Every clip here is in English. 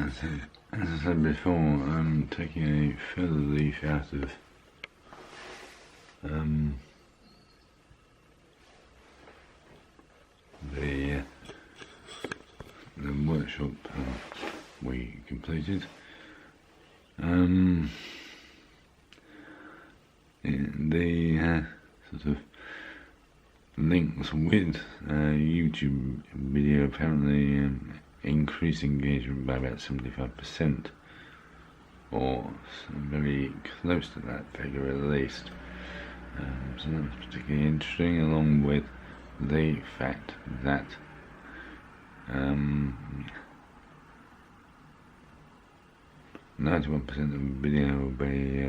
As I said before, I'm taking a further leaf out of the workshop we completed. The sort of links with YouTube video apparently increase engagement by about 75%, or very close to that figure at least. So that's particularly interesting, along with the fact that 91% of the video will be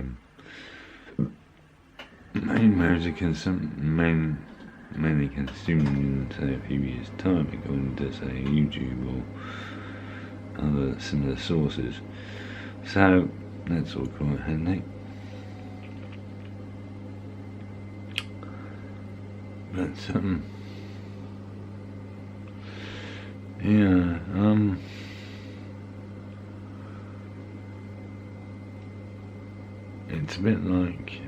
mainly consumed in say a few years' time, according to say YouTube or other similar sources. So that's all quite handy. But it's a bit like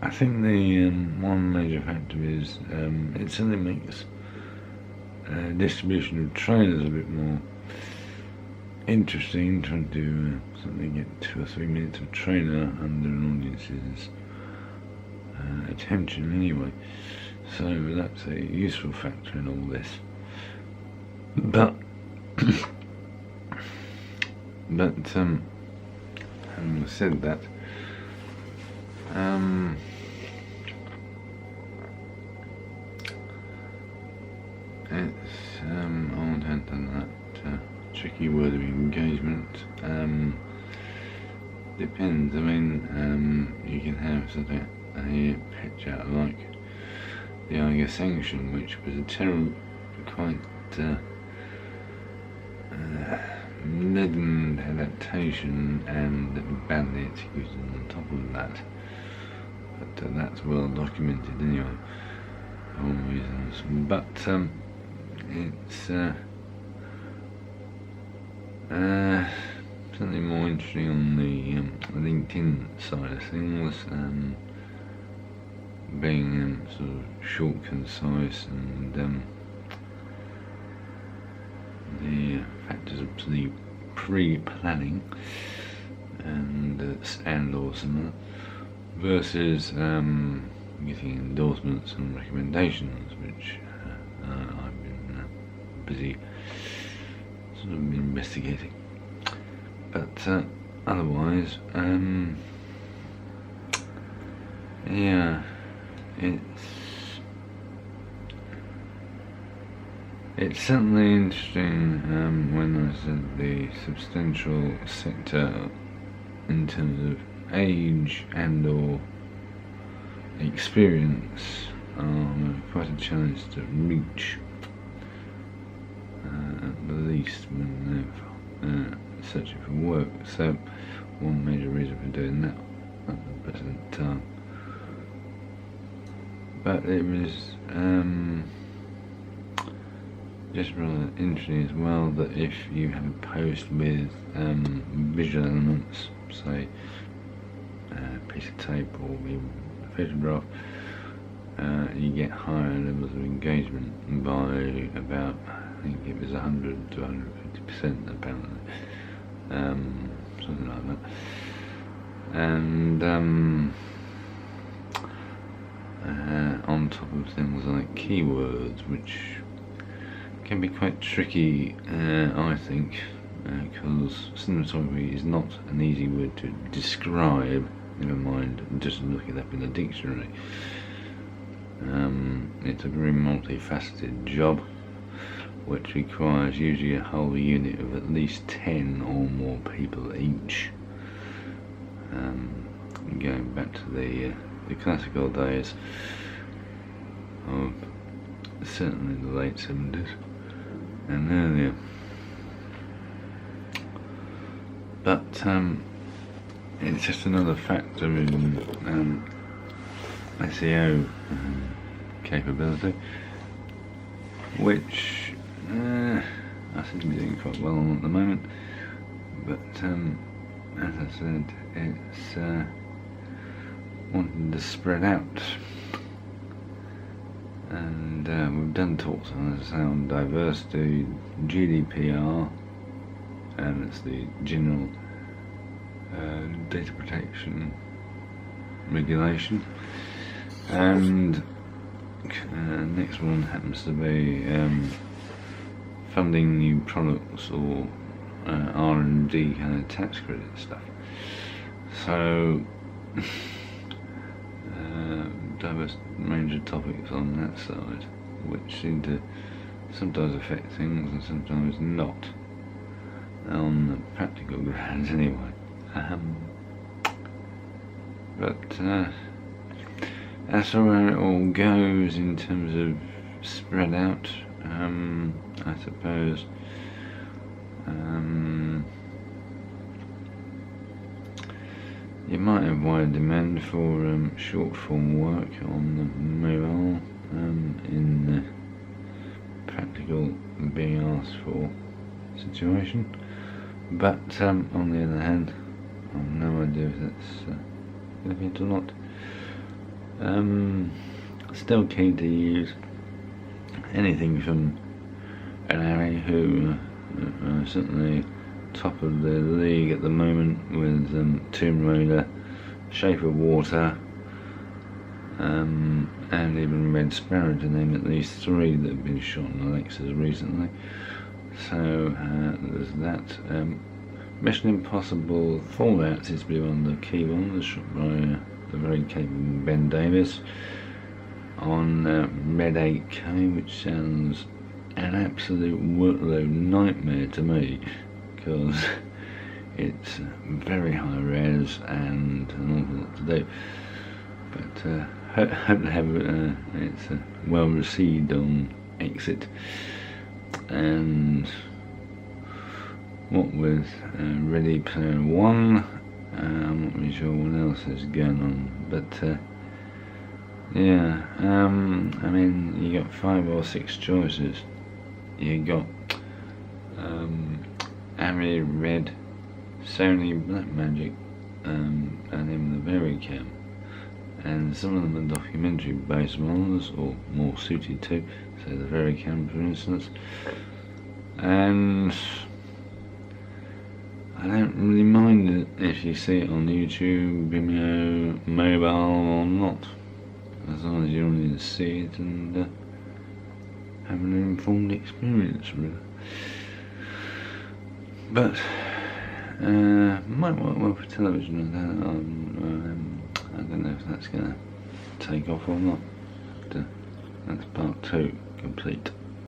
I think the one major factor is it certainly makes distribution of trailers a bit more interesting, trying to something get 2 or 3 minutes of trailer under an audience's attention anyway. So that's a useful factor in all this. But having said that, it's on that tricky word of engagement. Depends. I mean, you can have something a picture like the Eiger Sanction, which was a terrible, quite leaden adaptation and badly executed on top of that. But that's well documented anyway, for all reasons. But it's certainly more interesting on the LinkedIn side of things, being sort of short, concise, and the factors of the pre-planning and or similar, versus getting endorsements and recommendations, which I've been busy sort of investigating. But otherwise, yeah, it's certainly interesting when I said the substantial sector in terms of age and or experience are quite a challenge to reach, at the least when they're searching for work. So one major reason for doing that at the present time. But it was just rather interesting as well that if you have a post with visual elements, say a piece of tape or even a photograph, you get higher levels of engagement by about, I think it was 100 to 150% apparently, something like that. And on top of things like keywords, which can be quite tricky, I think, because cinematography is not an easy word to describe, never mind just look it up in the dictionary. It's a very multifaceted job, which requires usually a whole unit of at least 10 or more people each. Going back to the classical days of certainly the late 70s and earlier. But it's just another factor in SEO capability. which I seem to be doing quite well on at the moment. But as I said, it's wanting to spread out. And we've done talks on sound diversity, GDPR, and it's the General Data Protection Regulation, and next one happens to be funding new products or R&D kind of tax credit stuff. So diverse range of topics on that side, which seem to sometimes affect things and sometimes not, on the practical grounds anyway. But as for where it all goes in terms of spread out, I suppose you might have wide demand for short form work on the mobile in the practical being asked for situation, but on the other hand, I've no idea if that's benefit or not. Still keen to use anything from an ARRI, who are certainly top of the league at the moment with Tomb Raider, Shape of Water, and even Red Sparrow, to name at least 3 that have been shot on Alexas recently. So there's that. Mission Impossible Fallout seems to be one of the key ones, shot by the very capable Ben Davis on Red 8K, which sounds an absolute workload nightmare to me, because it's very high res and an awful lot to do. But hope to have it's well received on Exit. And what with Ready Player One, I'm not really sure what else is going on, but yeah, I mean, you got 5 or 6 choices. You got ARRI, Red, Sony, Blackmagic, and even the VeriCam, and some of them are documentary based models, or more suited to, say the VeriCam for instance. And I don't really mind it if you see it on YouTube, Vimeo, mobile or not, as long as you only see it and have an informed experience really. But might work well for television and that. I don't know if that's going to take off or not. But, that's part 2 complete.